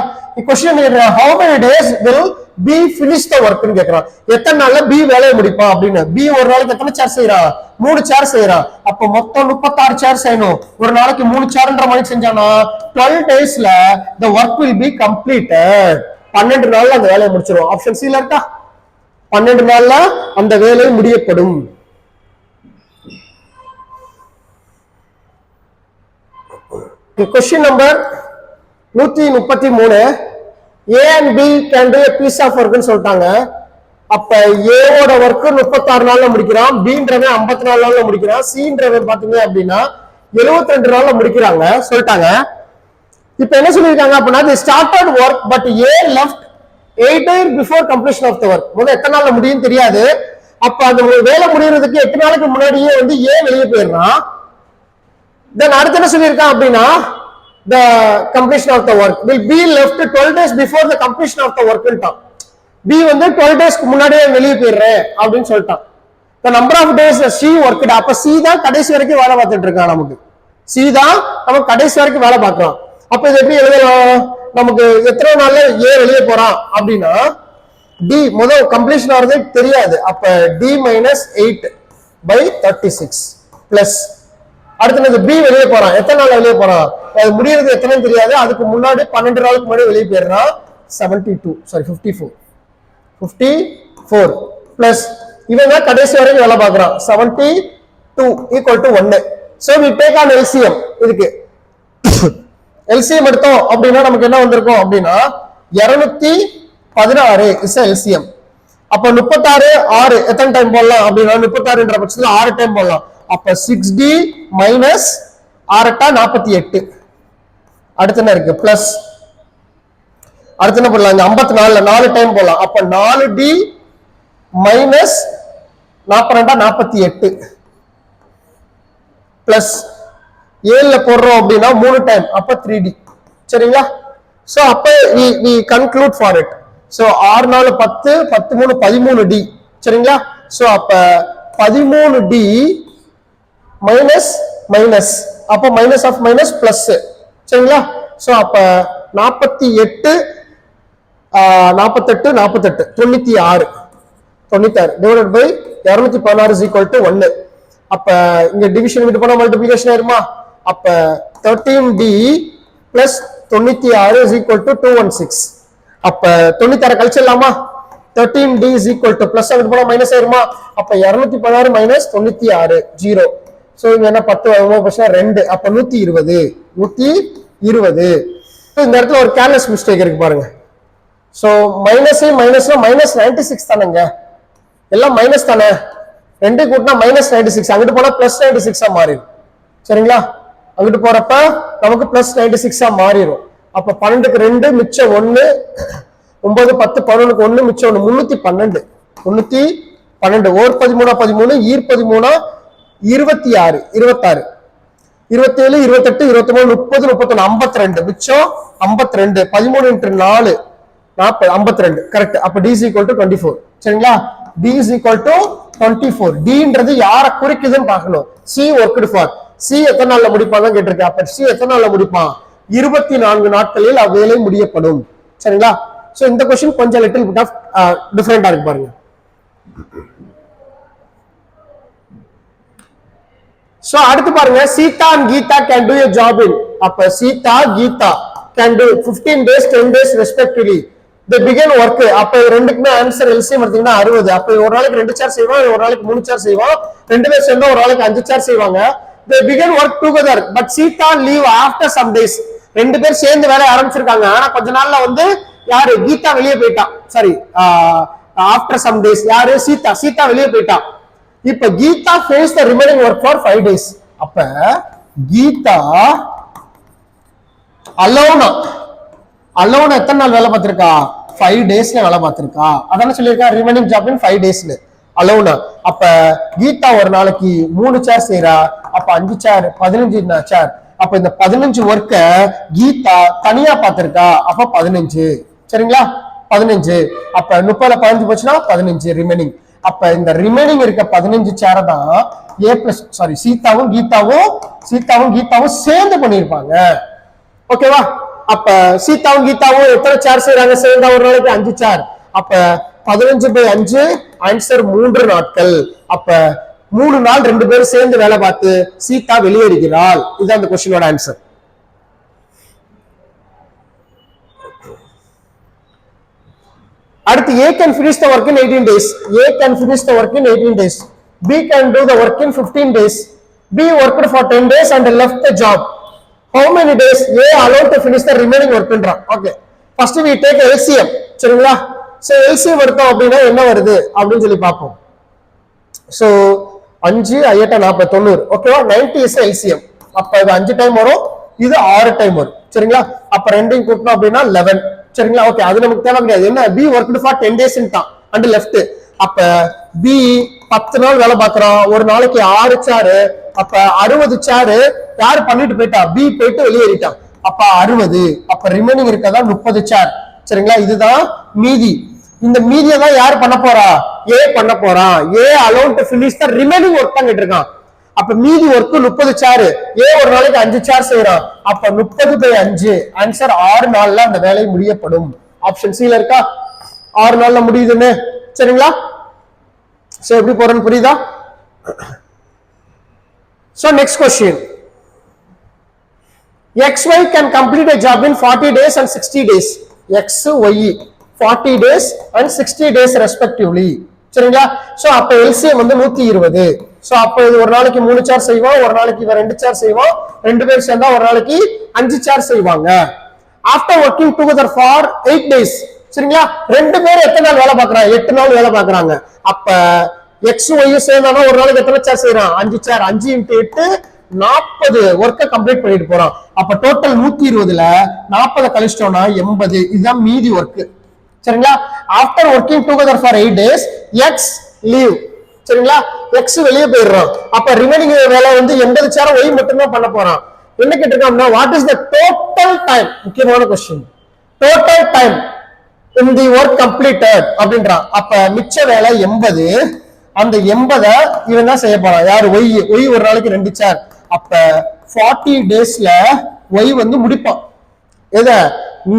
Question how many days will B finish the work ன்னு கேக்குறான். எத்தனை நாள்ல B வேலையை முடிப்பான் அப்படின்னு. B ஒரு நாளைக்கு எத்தனை சார் செய்யறான்? 3 சார் செய்யறான். அப்ப மொத்தம் 36 சார் செய்யணும். ஒரு நாளைக்கு 3 சார்ன்ற மாதிரி செஞ்சானா 12 daysல the work will be completed. 12 நாள்ல அந்த வேலையை முடிச்சிரும். ஆப்ஷன் சி ல இருக்கா? 12 நாள்ல அந்த வேலை முடியப்படும். Question number 133. A and B can do a piece of work ன்னு சொல்லிட்டாங்க. அப்ப A ஓட ஒர்க் 36 நாள்ல முடிக்கிறான், Bன்றவன் 54 நாள்ல முடிக்கிறான், Cன்றவன் பாத்தீங்க அப்படின்னா 72 நாள்ல முடிக்கிறாங்க சொல்லிட்டாங்க. இப்ப என்ன சொல்லிருக்காங்க அப்படின்னா they started work but A left 8 days before completion of the work. முதல்ல எத்தனை நாள்ல முடியும் தெரியாது. அப்ப அந்த வேலை முடியறதுக்கு 8 நாளைக்கு முன்னாடியே வந்து A வெளியே போயிடுறான். Then அடுத்து என்ன சொல்லிருக்கான் அப்படின்னா the completion of the work will be left 12 days before the completion of the work ன்ட்டான். B வந்து 12 daysக்கு முன்னாடியே வெளியே போயிடுறேன் அப்படின்னு சொல்லிட்டான். the number of days C worked. அப்ப C தான் கடைசி வரைக்கும் வேலை பார்த்துட்டு இருக்கான். நமக்கு C தான் நமக்கு கடைசி வரைக்கும் வேலை பார்க்கறான். அப்ப இது எப்படி எழுதலாம்? நமக்கு எத்தனை நாள்ல A வெளியே போறான் அப்படின்னா D முதல் கம்ப்ளீஷன் ஆறது தெரியாது. அப்ப D - 8/36 பிளஸ் அடுத்து B வெளியே போறான். எத்தனை நாள் வெளியே போறான்? அது முடியறது எத்தனைன்னு தெரியாது. அதுக்கு முன்னாடி 12 நாளுக்கு முன்னாடி வெளியே போயிடுறான். 54 பிளஸ் இவன் தான் கடைசி வரைக்கும் வேலை பார்க்கறான். 72 = 1. So we take on LCM. இதுக்கு LCM எடுத்தோம் அப்படின்னா நமக்கு என்ன வந்திருக்கும் அப்படின்னா 216 இஸ் LCM. அப்ப 36 6 எத்தனை டைம் போடலாம் அப்படின்னா 36ன்ற பட்சத்துல 6 டைம் போடலாம். அப்ப 6D - 6 × 48. அடுத்து என்ன இருக்கு? பிளஸ் அடுத்து என்ன பண்ணலாம்? 54ல 4 டைம் போடலாம். அப்ப 4D - 42 × 48 பிளஸ் 7ல போடுறோம் அப்படின்னா 3 டைம், அப்ப 3D. சரிங்களா? சோ அப்ப we conclude for it. So 6 4 10, 10 3 13D. சரிங்களா? சோ அப்ப 13D மைனஸ் மைனஸ், அப்ப மைனஸ் ஆஃப் மைனஸ் பிளஸ். சரிங்களா? சோ அப்ப 48 48 48 96 96 divided by 216 is equal to 1. அப்ப இங்க டிவிஷன் விட்டு போனா மல்டிப்ளிகேஷன் ஆயிருமா? அப்ப 13D plus 96 is equal to 216. அப்ப 96 கழிச்சிடலாமா? 13D is equal to plus அங்கிட்டு போனா மைனஸ் ஆயிருமா? அப்ப 216 மைனஸ் 96 0. சோ இங்க என்ன 10 2, அப்ப 120 120. இந்த இடத்துல ஒரு கேர்லெஸ் மிஸ்டேக் இருக்கு பாருங்க. சோ மைனஸ் மைனஸ் 96 தானேங்க, எல்லாம் மைனஸ் தானே, 2 கூட்டினா மைனஸ் 96, அங்கிட்டு போனா பிளஸ் 96 மாறிடும். சரிங்களா? அங்கிட்டு போறப்ப நமக்கு பிளஸ் 96 மாறிடும். அப்ப 12க்கு 2 மிச்சம் 1, 9 10 11க்கு 1 மிச்சம் 1, 312 312 ஓர் 13 13 ஈர் 13 26 26 27 28 29 30 31 52 மிச்சம் 52 13 into 4 40 52 கரெக்ட். அப்ப D is equal to 24. சரிங்களா? D is equal to 24. Dன்றது யாரை குறிக்குதுன்னு பார்க்கணும். C worked for. C எத்தனை நாள்ல முடிப்பாங்க கேட்டிருக்கேன். அப்ப C எத்தனை நாள்ல முடிப்பான்? 24 நாட்களில் அவ்வேலை முடியப்படும். சரிங்களா? சோ இந்த क्वेश्चन கொஞ்சம் லிட்டில் பிட் ஆஃப் டிஃபரெண்டா இருக்கு பாருங்க. சோ அடுத்து பாருங்க, Sita and Geetha can do a job in. அப்ப Sita Geetha can do 15 days 10 days respectively. they begin work. அப்ப ரெண்டுக்குமே ஆன்சர் எல்சிஎம் எடுத்தீங்கன்னா 60. அப்ப ஒரு நாளைக்கு 2 சார் செய்வான், ஒரு நாளைக்கு 3 சார் செய்வான், ரெண்டு பேர் சேர்ந்தா ஒரு நாளைக்கு 5 சார் செய்வாங்க. they begin work together but Sita leave after some days. ரெண்டு பேர் சேர்ந்து வேலை ஆரம்பிச்சிருக்காங்க, ஆனா கொஞ்ச நாள்ல வந்து யாரு கீதா வெளியே போயிட்டான். சாரி, ஆஃப்டர் சம் டேஸ் யாரு சீதா வெளியே போயிட்டான். இப்ப Gita face the remaining work for 5 days. அப்ப கீதா அலோனா எத்தனை நாள் வேலை பார்த்திருக்கா? 5 daysல வேலை பார்த்திருக்கா. அதானே சொல்லியிருக்கா ரிமைனிங் ஜாப் இன் 5 daysல அலோனா. அப்ப கீதா ஒரு நாளைக்கு 3 சேர் செய்யறா, அப்ப 5 சேர் 15 சேர். அப்ப இந்த 15 ஒர்க்க கீதா தனியா பார்த்திருக்கா, அப்ப 15. சரிங்களா? 15. அப்ப 30ல 15 போச்சுன்னா 15 ரிமைனிங். அப்ப இந்த ரிமைனிங் இருக்க 15 சேரை தான் சீதாவும் கீதாவும் சேர்ந்து பண்ணிருப்பாங்க. ஓகேவா? அப்ப சீதாவும் கீதாவும் எத்தனை சேர் செய்யறாங்க சேர்ந்தா? ஒரு நாளைக்கு 5 சேர். அப்ப 15/5 ஆன்சர் 3 நாட்கள். அப்ப 3 நாள் 2 பேரும் சேர்ந்து வேலை பார்த்து சீதா வெளியேறுகிறாள். இதுதான் அந்த क्वेश्चनோட ஆன்சர். அடுத்து A can finish the work in 18 days. A can finish the work in 18 days. B can do the work in 15 days. B worked for 10 days and left the job. How many days A allowed to finish the remaining work? Okay. First we take LCM. சரிங்களா? So LCM எடுத்தோம் அப்படின்னா என்ன வருது அப்படின்னு சொல்லி பார்ப்போம். So 5 8 40 90. ஓகேவா? 90 is LCM. அப்ப இது 5 டைம் வரும், இது 6 டைம் வரும். சரிங்களா? அப்ப ரெண்டையும் கூட்டணும் அப்படின்னா 11. சரிங்களா? ஓகே, அது நமக்கு தேவை கிடையாது. என்ன B worked for 10 days and left. அப்ப B 10 நாள் வேலை பார்க்கறான், ஒரு நாளைக்கு 6 சேர். அப்ப 60 சேர் யாரு பண்ணிட்டு போயிட்டா? B போயிட்டு வெளியேறிட்டான். அப்ப 60. அப்ப ரிமைனிங் இருக்கதா 30 சேர். சரிங்களா? இதுதான் மீதி. இந்த மீதியை தான் யார் பண்ண போறா? A பண்ண போறான். A allowed to finish the remaining work தான் கேட்டிருக்கான். அப்ப மீதி ஒர்க் 30 சேர். A ஒரு நாளைக்கு 5 சேர் செய்யறான். அப்ப 30/5 ஆன்சர் 6 நாள்ல அந்த வேலை முடியப்படும். ஆப்ஷன் சில இருக்கா? 6 நாள்ல முடியுதுன்னு. சரிங்களா? சோ எப்படி போறேன்னு புரியுதா? So next question. XY can complete a job in 40 days and 60 days. XY 40 days and 60 days respectively. சரிங்களா? சோ அப்ப LCM வந்து 120. சோ அப்ப இது ஒரு நாளைக்கு 3 சேர் செய்வான், ஒரு நாளைக்கு இவன் 2 சேர் செய்வான், ரெண்டு பேர் சேர்ந்தா ஒரு நாளைக்கு 5 சேர் செய்வாங்க. After working together for 8 days. சரிங்களா? ரெண்டு பேரும் எத்தனை நாள் வேலை பார்க்கறாங்க? 8 நாள் வேலை பார்க்கறாங்க. அப்ப XY சேர்ந்தானா ஒரு நாளைக்கு எத்தனை சேர் செய்றான்? 5 சேர். 5 × 8 40 ஒர்க்க கம்ப்ளீட் பண்ணிட்டு போறான். அப்ப டோட்டல் 120ல 40 கழிச்சிட்டோம்னா 80. இதுதான் மீதி ஒர்க். சரிங்களா? After working together for 8 days X leave. சரிங்களா? X வெளியே போயிடுறான். அப்ப ரிமைனிங் வேலை வந்து 80 சேர் Y மட்டும் தான் பண்ண போறான். என்ன கேட்டிருக்காங்கன்னா what is the total time, முக்கியமான question. Total time in the work completed அப்படின்றான். அப்ப மிச்ச வேலை 80, அந்த 80 இவன் தான் செய்ய போறான். யாரு? ஒய் ஒரு நாளைக்கு 2 சேர். அப்ப 40 டேஸ்ல ஒய் வந்து முடிப்பான். எத?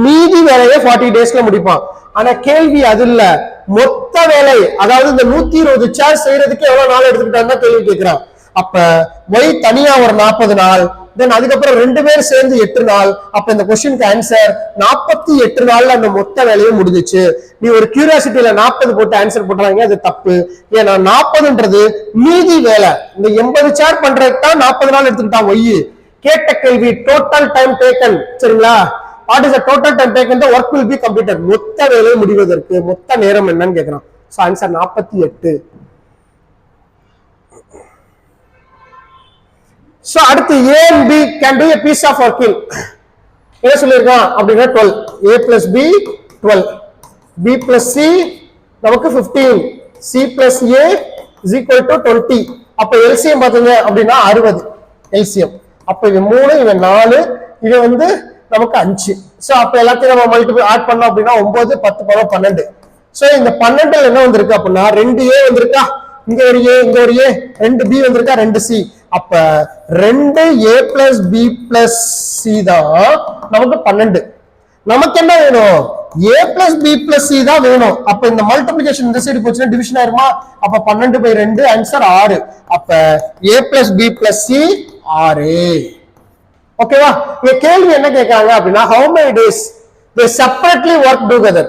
மீதி வேலையை 40 டேஸ்ல முடிப்பான். ஆனா கேள்வி அது இல்ல, மொத்த வேலை, அதாவது இந்த 120 சேர் செய்யறதுக்கு எவ்வளவு நாள் எடுத்துக்கிட்டான்னு கேள்வி கேட்கிறான். அப்ப ஒய் தனியா ஒரு 40 நாள், தென் அதுக்கப்புறம் 2 பேர் சேர்ந்து 8 நாள். அப்ப இந்த கொஸ்டினுக்கு ஆன்சர் 48 நாள்ல அந்த மொத்த வேலையும் முடிஞ்சிச்சு. நீ ஒரு கியூரியாசிட்டியில 40 போட்டு ஆன்சர் போடுறாங்க, அது தப்பு. ஏன்னா 40ன்றது மீதி வேலை. இந்த 80 சேர் பண்றதுக்கு தான் 40 நாள் எடுத்துக்கிட்டான் ஒய். கேட்ட கேள்வி டோட்டல் டைம் டேக்கன். சரிங்களா? What is the total time taken the work will be completed. மொத்த வேலையை முடிவதற்கு மொத்த நேரம் என்னன்னு கேட்கிறான். So answer 48. சோ அடுத்து A and B can do a piece of work. என்ன சொல்லிருக்கான் அப்படின்னா 12. A plus B 12, B plus C நமக்கு 15, C plus A is equal to 20. அப்ப LCM பாத்தீங்க அப்படின்னா 60 LCM. அப்ப இவன் 3, இவன் 4, இவன் வந்து நமக்கு 5. சோ அப்ப எல்லாத்தையும் நம்ம மல்டிபிள் ஆட் பண்ணோம் அப்படின்னா 9, 10, 12. சோ இந்த 12ல என்ன வந்திருக்கு அப்படின்னா 2A வந்திருக்கா, இங்க ஒரு A, இங்க ஒரு A, 2B வந்திருக்கா, 2C. அப்ப 2A plus B plus C தான் நமக்கு 12. நமக்கு என்ன வேணும்? A plus B plus C தான் வேணும். அப்ப இந்த மல்டிப்ளிகேஷன் இந்த சைடு போச்சுன்னா டிவிஷன் ஆயிருமா? அப்ப 12/2 ஆன்சர் 6. அப்ப A plus B plus C 6. ஓகேவா? இந்த கேள்வி என்ன கேட்காங்க அப்படின்னா how many days they separately work together.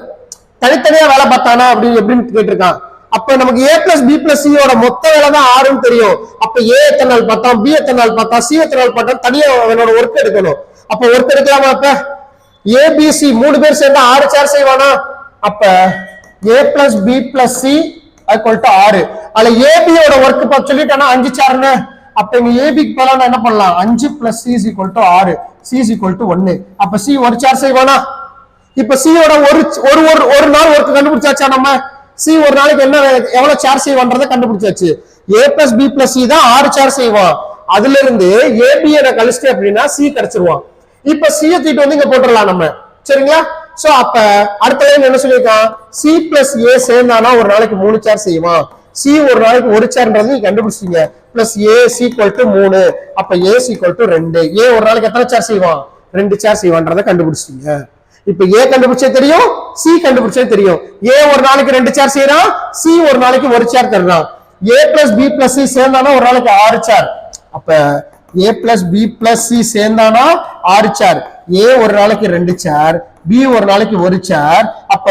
தனித்தனியா வேலை பார்த்தானா அப்படின்னு கேட்டிருக்கான். அப்ப நமக்கு A plus B plus C ஓட மொத்த வேலை தான் 6ன்னு தெரியும். அப்ப A எத்தனை நாள் பார்த்தான், B எத்தனை நாள் பார்த்தான், C எத்தனை நாள் பார்த்தான், தனியா அவனோட ஒர்க் எடுக்கணும். அப்ப ஒர்க் எடுக்கலாமா? அப்ப ABC 3 பேர் சேர்ந்தா 6 சேர் செய்வானா? அப்ப A plus B plus C equal to 6. அதுல AB ஓட ஒர்க் பார்த்து சொல்லிட்டானா 5 சேர்னு. அப்ப இங்க AB க்கு பதிலா என்ன பண்ணலாம்? 5 plus C is equal to 6, C is equal to 1. அப்ப C ஒரு சேர் செய்வானா? இப்ப C ஓட ஒரு நாள் ஒர்க் கண்டுபிடிச்சாச்சா நம்ம? C ஒரு நாளைக்கு என்ன எவ்வளவு சேர் செய்வான்றதை கண்டுபிடிச்சாச்சு. A plus B plus C தான் 6 சேர் செய்வான். அதுல இருந்து AB என கழிச்சிட்டு அப்படின்னா C கிடைச்சிருவான். இப்ப C தூக்கிட்டு வந்து இங்க போட்டுடலாம் நம்ம. சரிங்களா? சோ அப்ப அடுத்த லைன் என்ன சொல்லிருக்கான்? C plus A சேர்ந்தானா ஒரு நாளைக்கு 3 சேர் செய்வான். C ஒரு நாளைக்கு 1 சேர்ன்றது நீங்க கண்டுபிடிச்சீங்க. Plus A is equal to 3. அப்ப A is equal to 2. A ஒரு நாளைக்கு எத்தனை சேர் செய்வான்? 2 சேர் செய்வான்றதை கண்டுபிடிச்சீங்க. இப்ப A கண்டுபிடிச்சே தெரியும், C கண்டுபிடிச்சே தெரியும். A ஒரு நாளைக்கு 2 சேர் செய்யறான், C ஒரு நாளைக்கு 1 சேர் தர்றான். A plus B plus C சேர்ந்தானா ஒரு நாளைக்கு 6 சேர். அப்ப A plus B plus C சேர்ந்தானா 6 chair. A ஒரு நாளைக்கு 2 சேர், B ஒரு நாளைக்கு 1 சேர். அப்ப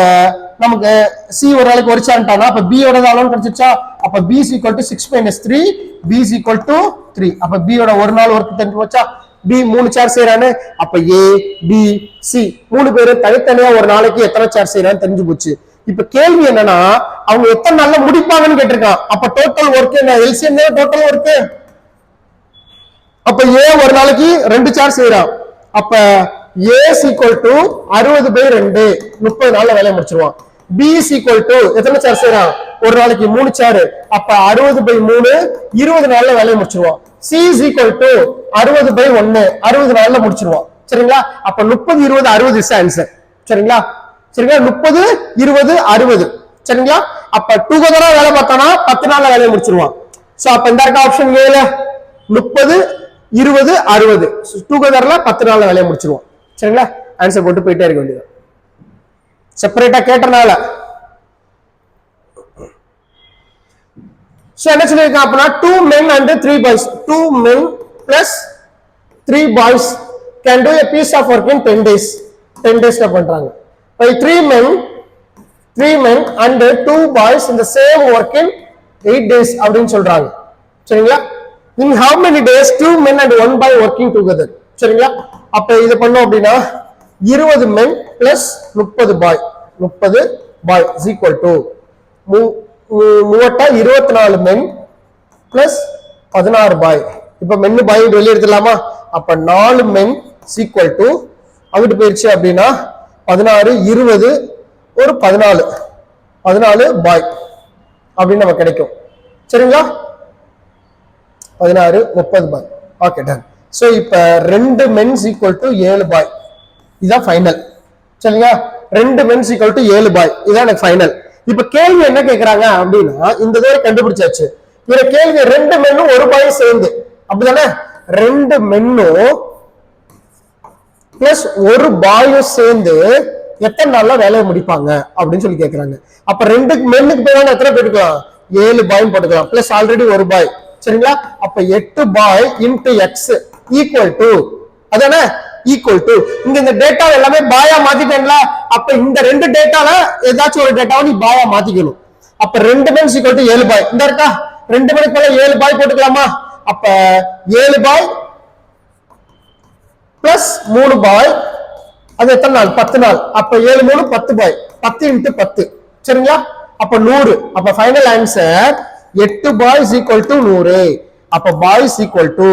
நமக்கு C ஒரு நாளைக்கு 1 சேர்ன்றானா, அப்ப B ஓட அளவு கிடைச்சிச்சா? அப்ப B is equal to 6 minus 3, B is equal to 3. அப்ப B ஓட ஒரு நாள் ஒர்க் தெரிஞ்சு போச்சா? B 3 சேர் செய்யறானே. அப்ப A, B, C 3 பேரும் தனித்தனியா ஒரு நாளைக்கு எத்தனை சேர் செய்யறான்னு தெரிஞ்சு போச்சு. இப்ப கேள்வி என்னன்னா அவங்க எத்தனை நாள்ல முடிப்பாங்கன்னு கேட்டிருக்கான். அப்ப டோட்டல் ஒர்க் என்ன? LCM total work. அப்ப A ஒரு நாளைக்கு 2 சேர் செய்யறான். அப்ப A is equal to 60/2, 30 நாள்ல வேலையை முடிச்சிருவான். B is equal to எத்தனை சேர் செய்யறான்? ஒரு நாளைக்கு 3 சேர். அப்ப 60/3, 20 நாள்ல வேலையை முடிச்சிருவான். C is equal to 60/1, 60 நாள்ல முடிச்சிருவான். சரிங்களா? அப்ப 30, 20, 60 இஸ் ஆன்சர். சரிங்களா? சரிங்களா? 30, 20, 60. சரிங்களா? அப்ப டுகெதரா வேலை பார்த்தானா 10 நாள்ல வேலையை முடிச்சிருவான். சோ அப்ப இந்த இருக்க ஆப்ஷன் ஏல 30, 20, 60 டுகெதர்ல 10 நாள்ல வேலையை முடிச்சிருவான். சரிங்களா? ஆன்சர் போட்டு போயிட்டே இருக்க வேண்டியது. செப்பரேட்டா கேட்டனால சோ என்ன சொல்லிருக்கான் அப்படின்னா 2 men and 3 boys, 2 men plus 3 boys can do a piece of work in 10 days. 10 days ல பண்றாங்க. by 3 men and 2 boys in the same work in 8 days அப்படின்னு சொல்றாங்க. சரிங்களா? in how many days 2 men and 1 boy working together. சரிங்களா? அப்ப இது பண்ணோம் அப்படின்னா 20 men plus 30 boy, 30 boy is equal to 24 men plus 16 boy. இப்ப men boy வெளிய எடுத்துலாமா? அப்ப 4 men is equal to அங்கிட்டு போயிருச்சு அப்படின்னா 16, 20, ஒரு 14 boy அப்படின்னு நமக்கு கிடைக்கும். சரிங்களா? 16, 30 boy. Okay done. சோ இப்ப 2 மென்ஸ் ஈக்குவல் டு 7 பாய், இதுதான் ஃபைனல். சரிங்களா? 2 மென்ஸ் ஈக்குவல் டு 7 பாய், இதுதான் எனக்கு ஃபைனல். இப்ப கேள்வி என்ன கேக்குறாங்க அப்படின்னா, இந்த தடவை கண்டுபிடிச்சாச்சு. இந்த கேள்வி 2 மென்னும் 1 பாயும் சேர்ந்து, அப்படிதானே? 2 மென்னும் பிளஸ் 1 பாயும் சேர்ந்து எத்தனை நாள்ல வேலையை முடிப்பாங்க அப்படின்னு சொல்லி கேக்குறாங்க. அப்ப 2 மென்னுக்கு பேர் எத்தனை போட்டுக்கலாம்? 7 பாயும் போட்டுக்கலாம், பிளஸ் ஆல்ரெடி 1 பாய். சரிங்களா? அப்ப 8 பாய் இன்டு எக்ஸ் ஈக்குவல் டு, அதானே, ஈக்குவல் டு, இங்க இந்த டேட்டா எல்லாமே பாயா மாத்திட்டேங்களா? அப்ப இந்த 2 டேட்டால ஏதாச்சும் ஒரு டேட்டாவை நீ பாயா மாத்திக்கணும். அப்ப 2 மென்ஸ் ஈக்குவல் டு 7 பாய், இந்த இருக்கா 2 மணிக்கு போல 7 பாய் போட்டுக்கலாமா? அப்ப 7 பாய் பிளஸ் 3 பாய், அது எத்தனை நாள்? 10 நாள். அப்ப 7 3 10 பாய், 10 இன்டு 10. சரிங்களா? அப்ப 100. அப்ப final answer 8 boys equal to 100. அப்ப பாய்ஸ் ஈக்குவல் டு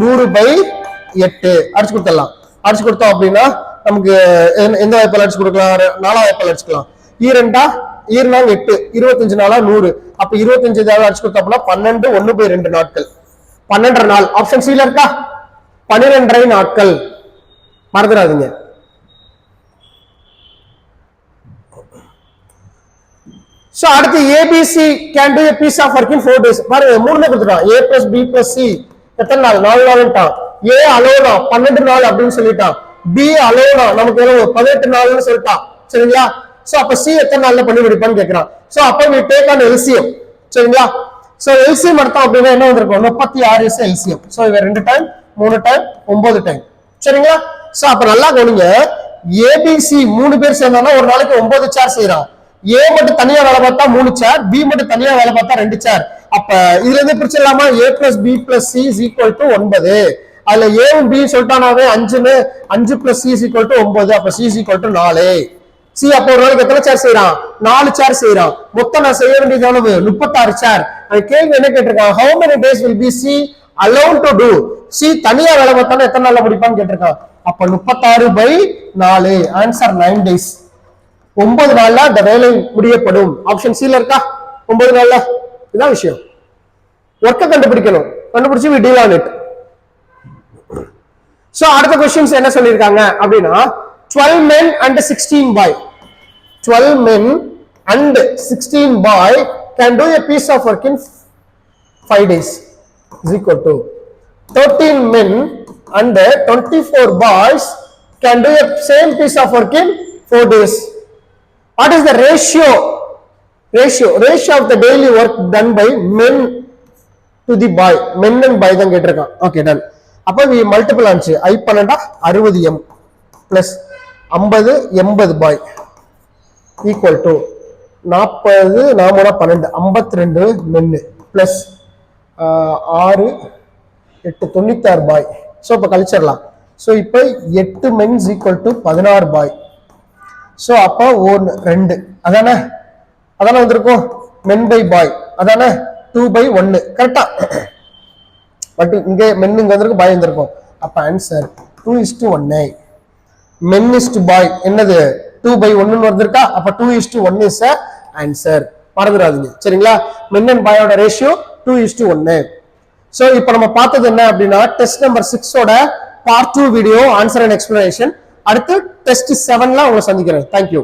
100 பை 8 அடிச்சு கொடுத்துடலாம். அடிச்சு கொடுத்தோம் அப்படின்னா நமக்கு எந்த வாய்ப்பால் அடிச்சு கொடுக்கலாம்? 4 வாய்ப்பால் அடிச்சுக்கலாம். ஈரெண்டா 8, 25 நாளா 100. அப்ப 25 அடிச்சு கொடுத்தோம் அப்படின்னா 12 1 பை 2 நாட்கள், 12 நாள். ஆப்ஷன் சில இருக்கா? 12 நாட்கள். மறந்துடாதீங்க. So அடுத்து ABC can do a piece of work in 4 days. பாருங்க 3 கொடுத்துட்டான். A plus B plus C எத்தனை நாள்? 4 நாள்ட்டான். A அலோனா 12 நாள் அப்படின்னு சொல்லிட்டான். B அலோனா நமக்கு எவ்வளவு? 18 நாள்னு சொல்லிட்டான். சரிங்களா? சோ அப்ப C எத்தனை நாள்ல பண்ணி முடிப்பான்னு கேக்குறான். சோ அப்ப we take on LCM. சரிங்களா? சோ LCM எடுத்தோம் அப்படின்னா என்ன வந்திருக்கும்? 36 is LCM. சோ இவ 2 டைம் 3 டைம் 9 டைம். சரிங்களா? சோ அப்ப நல்லா கவனிங்க. ABC 3 பேர் சேர்ந்தானா ஒரு நாளைக்கு 9 சேர் செய்யறான். A மட்டும் தனியா வேலை பார்த்தா 3 சேர், B மட்டும் தனியா வேலை பார்த்தா 2 சேர். அப்ப இதுல இருந்து பிரிச்சிடலாமா? A plus B plus C is equal to 9. அதுல A வும் B சொல்லிட்டானாவே 5ன்னு 5 plus C is equal to 9. அப்ப C is equal to 4. C அப்ப ஒரு நாளைக்கு எத்தனை சேர் செய்யறான்? 4 சேர் செய்யறான். மொத்தம் நான் செய்ய வேண்டியது எவ்வளவு? 36 சேர். அந்த கேள்வி என்ன கேட்டிருக்கான்? How many days will be C allowed to do? C தனியா வேலை பார்த்தாலும் எத்தனை நாள்ல முடிப்பான்னு கேட்டிருக்கான். அப்ப 36 by 4, ஆன்சர் 9 days. 9 நாள்ல அந்த வேலை முடியப்படும். ஆப்ஷன் சில இருக்கா? 9 நாள்ல. இதான் விஷயம். ஒர்க்க கண்டுபிடிக்கணும். கண்டுபிடிச்சு we deal on it. So அடுத்த क्वेश्चंस என்ன சொல்லிருக்காங்க அப்படினா 12 men and 16 boy. 12 men and 16 boy can do a piece of work in 5 days is equal to 13 men and 24 boys can do a same piece of work in 4 days. What is the ratio of the daily work done by men to the boy? Men and boy தான் கேட்டிருக்கான். Okay, done. அப்ப we multiple ஆச்சு. I 12 60 m plus 50 80 boy equal to 40 4 12 52 men plus 6 8 96 boy. So இப்ப கழிச்சிடலாம். So இப்ப 8 men is equal to 16 boy. So அப்ப 1 2 அதானே வந்திருக்கும். men by boy அதானே 2 by 1 கரெக்ட்டா? பட் இங்க men இங்க வந்திருக்கு, boy வந்திருக்கும். அப்ப answer 2:1. men is to boy என்னது 2 by 1 ன்னு வந்திருக்கா? அப்ப 2:1 is a ஆன்சர். மறந்துடாதீங்க. சரிங்களா? men and boy ஓட ரேஷியோ 2:1. சோ இப்போ நம்ம பார்த்தது என்ன அப்படினா டெஸ்ட் நம்பர் 6 ஓட part 2 video answer and explanation. அடுத்து டெஸ்ட் 7ல உங்களை சந்திக்கிறேன். Thank you.